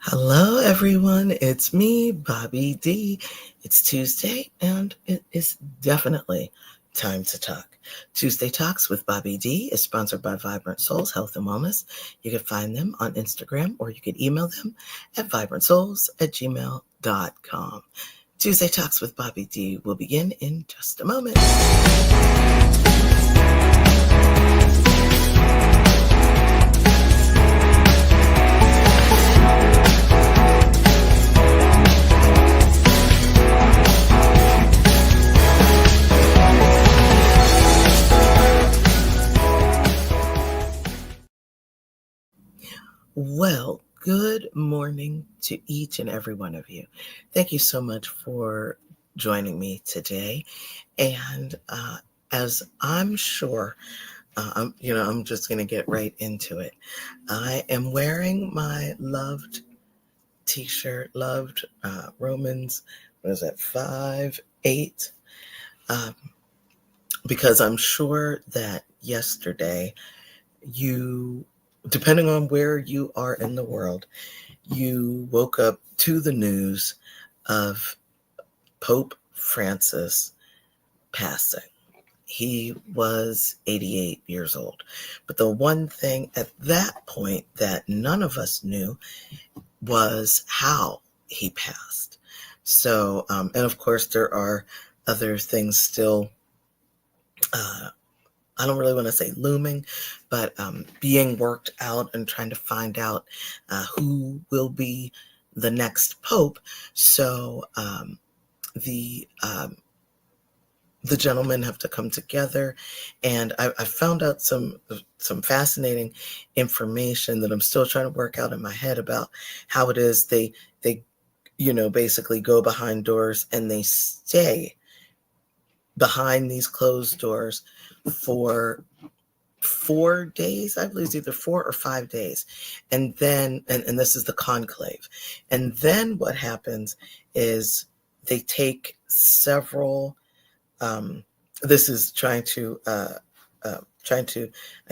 Hello, everyone. It's me, Bobbie D. It's Tuesday, and it is definitely time to talk. Tuesday Talks with Bobbie D is sponsored by Vibrant Souls Health and Wellness. You can find them on Instagram, or you can email them at vibrantsouls@gmail.com. Tuesday Talks with Bobbie D will begin in just a moment. Well, good morning to each and every one of you. Thank you so much for joining me today. And as I'm sure, I'm just going to get right into it. I am wearing my loved T-shirt, loved Romans. What is that? 5:8. Because I'm sure that yesterday depending on where you are in the world, you woke up to the news of Pope Francis passing. He was 88 years old. But the one thing at that point that none of us knew was how he passed. So, and of course, there are other things still, I don't really want to say looming, but being worked out and trying to find out who will be the next pope. So the gentlemen have to come together, and I found out some fascinating information that I'm still trying to work out in my head about how it is they basically go behind doors and they stay behind these closed doors for 4 days. I believe it's either 4 or 5 days. And then, and this is the conclave. And then what happens is they take several, this is trying to, I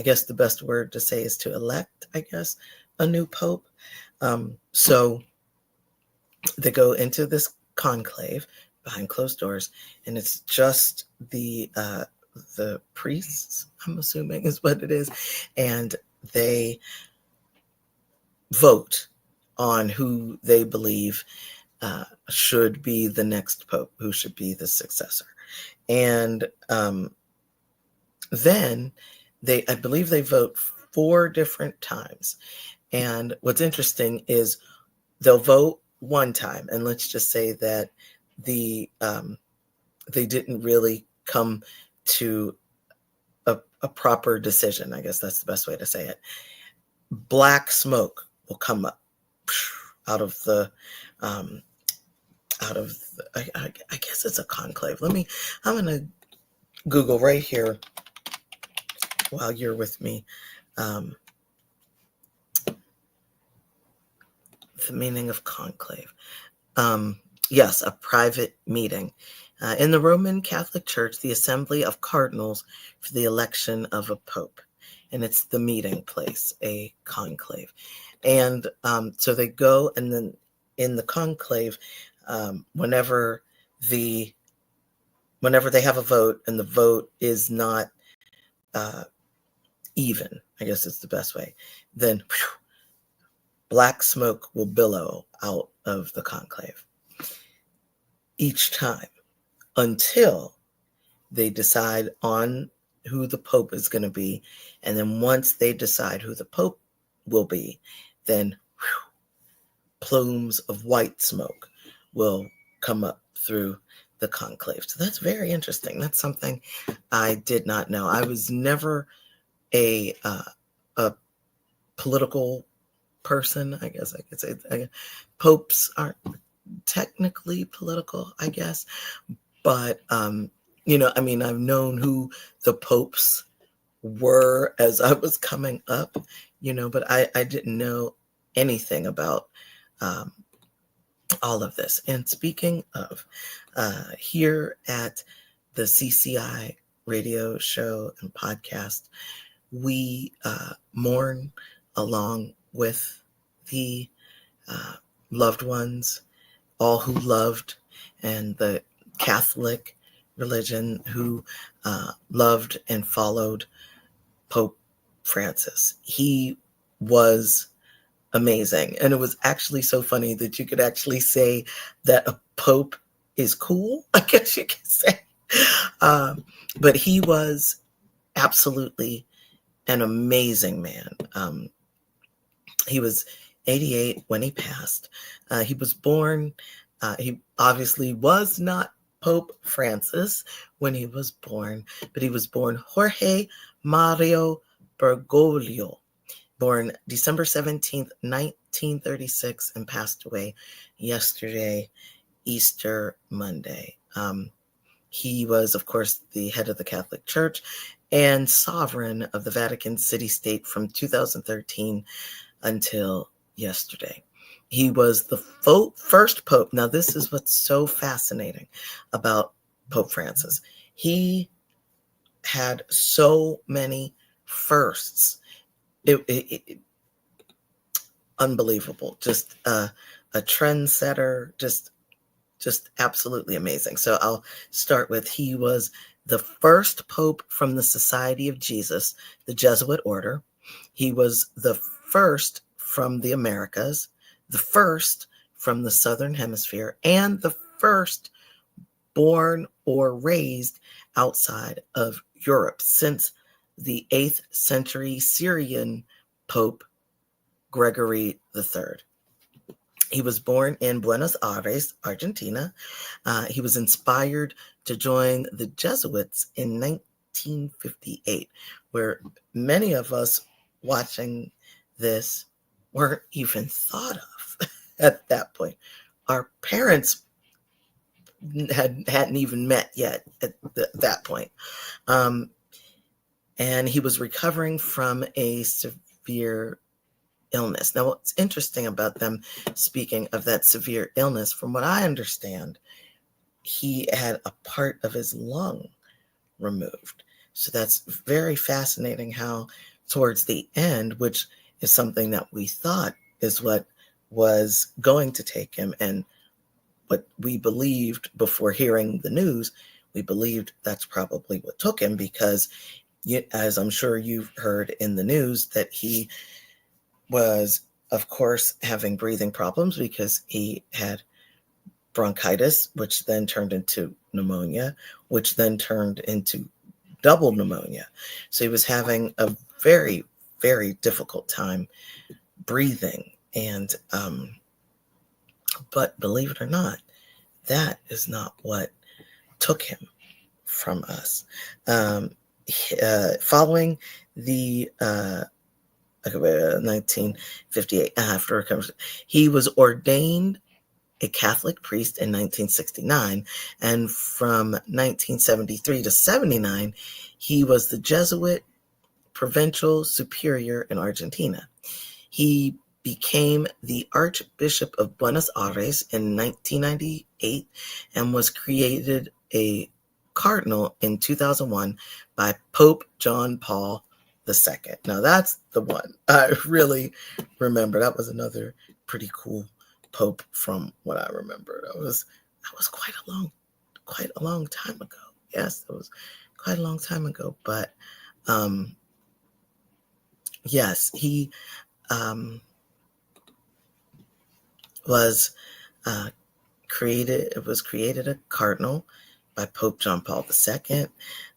guess the best word to say is to elect, I guess, a new pope. So they go into this conclave behind closed doors, and it's just the priests, I'm assuming is what it is, and they vote on who they believe should be the next pope, who should be the successor. And then I believe they vote 4 different times. And what's interesting is they'll vote one time, and let's just say that they didn't really come to a proper decision. I guess that's the best way to say it. Black smoke will come up out of the I guess it's a conclave. I'm going to Google right here while you're with me. The meaning of conclave. Yes, a private meeting. In the Roman Catholic Church, the assembly of cardinals for the election of a pope. And it's the meeting place, a conclave. And so they go, and then in the conclave, whenever they have a vote and the vote is not even, I guess it's the best way, then black smoke will billow out of the conclave each time until they decide on who the pope is going to be. And then once they decide who the pope will be, then plumes of white smoke will come up through the conclave. So that's very interesting. That's something I did not know. I was never a political person, I guess I could say. Popes aren't technically political, I guess, but I've known who the popes were as I was coming up, but I didn't know anything about all of this. And speaking of, here at the CCI radio show and podcast, we mourn along with the loved ones, all who loved, and the Catholic religion who loved and followed Pope Francis. He was amazing. And it was actually so funny that you could actually say that a pope is cool, I guess you could say. But he was absolutely an amazing man. He was 88 when he passed. He was born, he obviously was not Pope Francis when he was born, but he was born Jorge Mario Bergoglio, born December 17th, 1936, and passed away yesterday, Easter Monday. He was, of course, the head of the Catholic Church and sovereign of the Vatican City-State from 2013 until yesterday. He was the first pope. Now, this is what's so fascinating about Pope Francis. He had so many firsts. It unbelievable. Just a trendsetter, just absolutely amazing. So I'll start with, he was the first pope from the Society of Jesus, the Jesuit order. He was the first from the Americas, the first from the Southern Hemisphere, and the first born or raised outside of Europe since the 8th century Syrian Pope Gregory III. He was born in Buenos Aires, Argentina. He was inspired to join the Jesuits in 1958, where many of us watching this weren't even thought of at that point. Our parents hadn't even met yet at that point. And he was recovering from a severe illness. Now, what's interesting about them, speaking of that severe illness, from what I understand, he had a part of his lung removed. So that's very fascinating how towards the end, which is something that we thought is what was going to take him, and what we believed before hearing the news, we believed that's probably what took him, because as I'm sure you've heard in the news, that he was, of course, having breathing problems because he had bronchitis, which then turned into pneumonia, which then turned into double pneumonia. So he was having a very, very difficult time breathing. And, but believe it or not, that is not what took him from us. Following the 1958, after recovery, he was ordained a Catholic priest in 1969, and from 1973 to 79, he was the Jesuit provincial superior in Argentina. He became the Archbishop of Buenos Aires in 1998 and was created a cardinal in 2001 by Pope John Paul II. Now that's the one I really remember. That was another pretty cool pope from what I remember. That was quite a long time ago. Yes, it was quite a long time ago. But yes, he was created. It was created a cardinal by Pope John Paul II,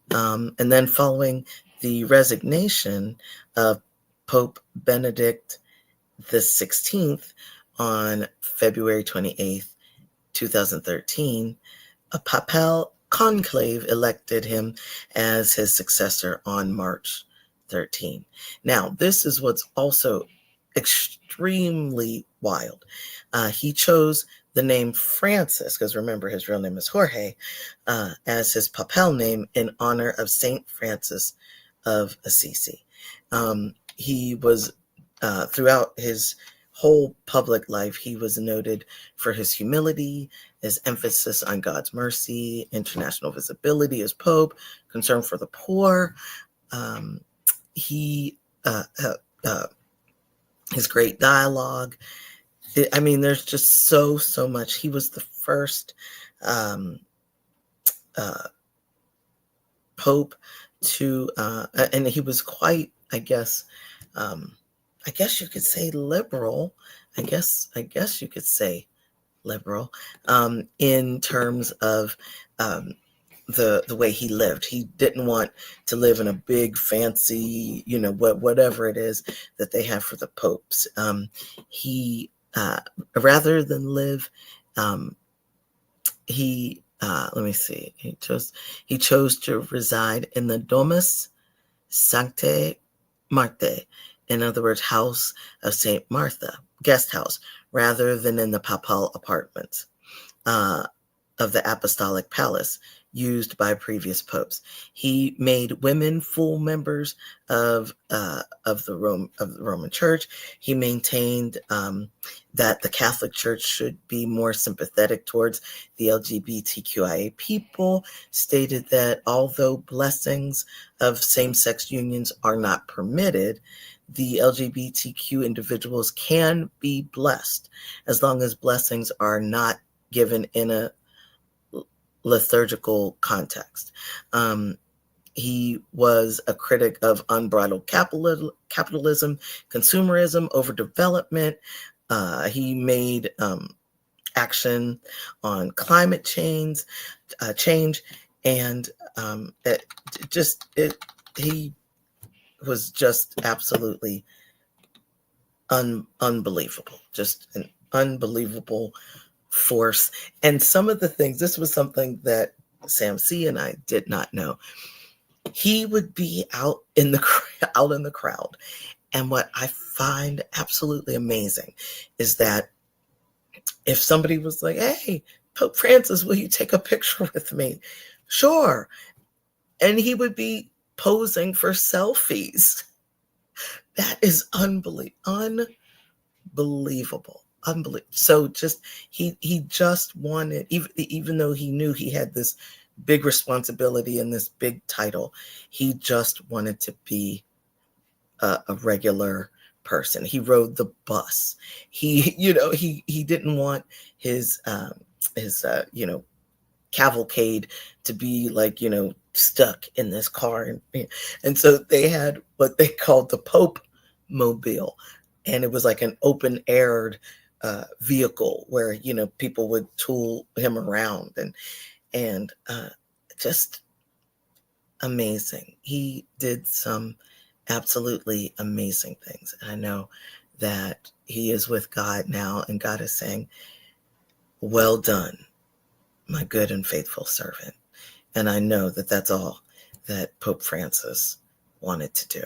and then following the resignation of Pope Benedict XVI on February 28th, 2013, a papal conclave elected him as his successor on March 13. Now, this is what's also extremely wild. He chose the name Francis, because remember his real name is Jorge, as his papal name in honor of Saint Francis of Assisi. He was, throughout his whole public life, he was noted for his humility, his emphasis on God's mercy, international visibility as Pope, concern for the poor. His great dialogue, I mean, there's just so much. He was the first um, uh, pope to, and he was quite, um, I guess you could say liberal. I guess you could say liberal in terms of um, the way he lived. He didn't want to live in a big fancy, whatever it is that they have for the popes. He rather than live, um, he let me see. He chose to reside in the Domus Sanctae Marthae, in other words, House of Saint Martha, guest house, rather than in the papal apartments uh, of the Apostolic Palace used by previous popes. He made women full members of the Roman Church. He maintained that the Catholic Church should be more sympathetic towards the LGBTQIA people. Stated that although blessings of same-sex unions are not permitted, the LGBTQ individuals can be blessed as long as blessings are not given in a liturgical context. He was a critic of unbridled capitalism, consumerism, overdevelopment. He made action on climate change, and he was just absolutely unbelievable, just an unbelievable force. And some of the things, this was something that Sam C and I did not know. He would be out in the crowd, and what I find absolutely amazing is that if somebody was like, "Hey, Pope Francis, will you take a picture with me?" Sure. And he would be posing for selfies. That is unbelievable. So just he just wanted, even though he knew he had this big responsibility and this big title, he just wanted to be a regular person. He rode the bus. He didn't want his cavalcade to be like, stuck in this car. And so they had what they called the Pope Mobile. And it was like an open aired vehicle where, people would tool him around and just amazing. He did some absolutely amazing things. And I know that he is with God now, and God is saying, "Well done, my good and faithful servant." And I know that that's all that Pope Francis wanted to do.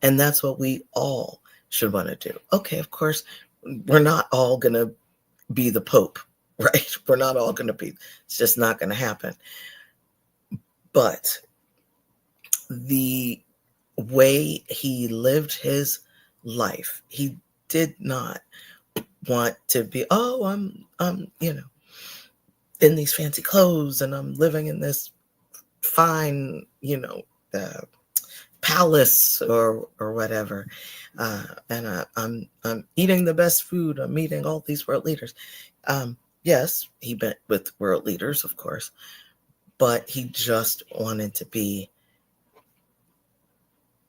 And that's what we all should want to do. Okay, of course, we're not all going to be the Pope, right? We're not all going to be, it's just not going to happen. But the way he lived his life, he did not want to be, I'm in these fancy clothes and I'm living in this fine, palace or whatever, and I'm eating the best food. I'm meeting all these world leaders. Yes, he met with world leaders, of course, but he just wanted to be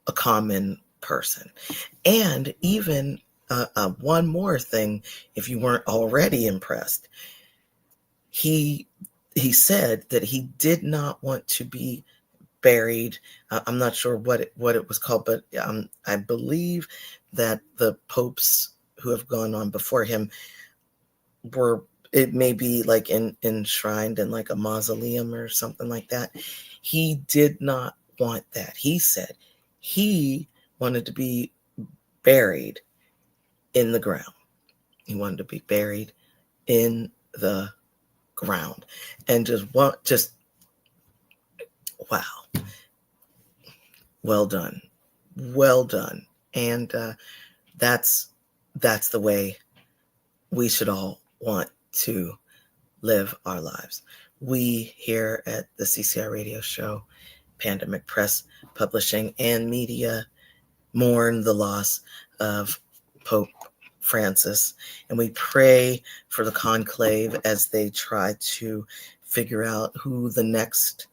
a common person. And even one more thing, if you weren't already impressed, he said that he did not want to be buried. I'm not sure what it was called, but I believe that the popes who have gone on before him it may be like enshrined in like a mausoleum or something like that. He did not want that. He said he wanted to be buried in the ground. He wanted to be buried in the ground, and just wow. Well done. And that's the way we should all want to live our lives. We here at the CCR Radio Show, Pandemic Press Publishing and Media, mourn the loss of Pope Francis, and we pray for the conclave as they try to figure out who the next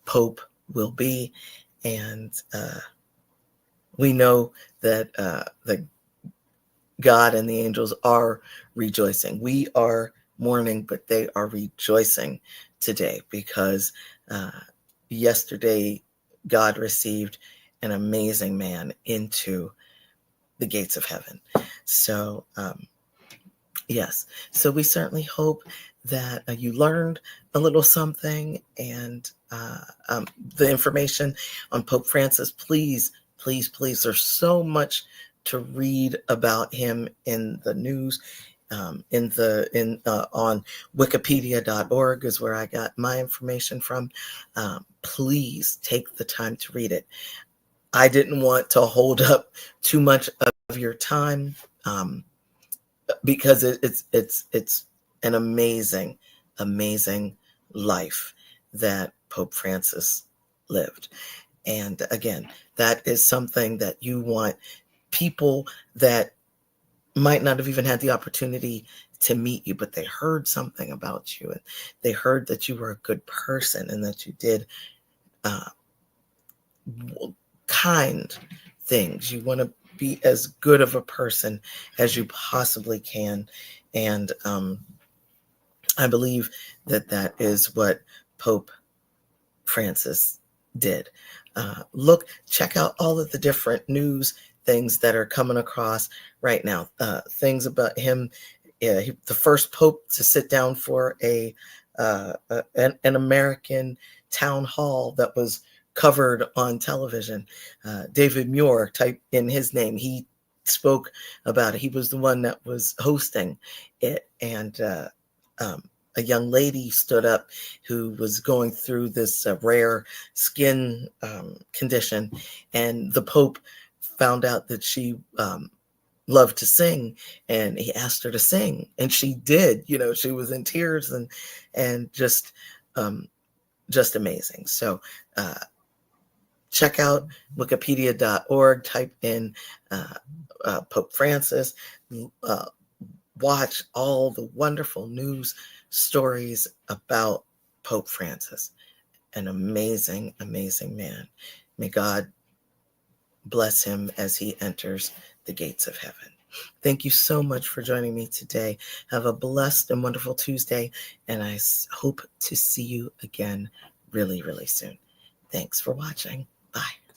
Pope will be. And we know that that God and the angels are rejoicing. We are mourning, but they are rejoicing today because yesterday God received an amazing man into the gates of heaven. So, yes. So we certainly hope that you learned a little something, and the information on Pope Francis, please, please, please. There's so much to read about him in the news. On Wikipedia.org is where I got my information from. Please take the time to read it. I didn't want to hold up too much of your time because it's an amazing, amazing life that Pope Francis lived. And again, that is something that you want people that might not have even had the opportunity to meet you, but they heard something about you, and they heard that you were a good person and that you did kind things. You want to be as good of a person as you possibly can. And I believe that that is what Pope Francis did. Check out all of the different news things that are coming across right now. Things about him, the first pope to sit down for an American town hall that was covered on television. David Muir, type in his name. He spoke about it. He was the one that was hosting it, and a young lady stood up who was going through this rare skin condition, and the Pope found out that she loved to sing, and he asked her to sing, and she did. You know, she was in tears and just amazing. So check out wikipedia.org, type in Pope Francis, watch all the wonderful news stories about Pope Francis. An amazing, amazing man. May God bless him as he enters the gates of heaven. Thank you so much for joining me today. Have a blessed and wonderful Tuesday, and I hope to see you again really, really soon. Thanks for watching. Bye.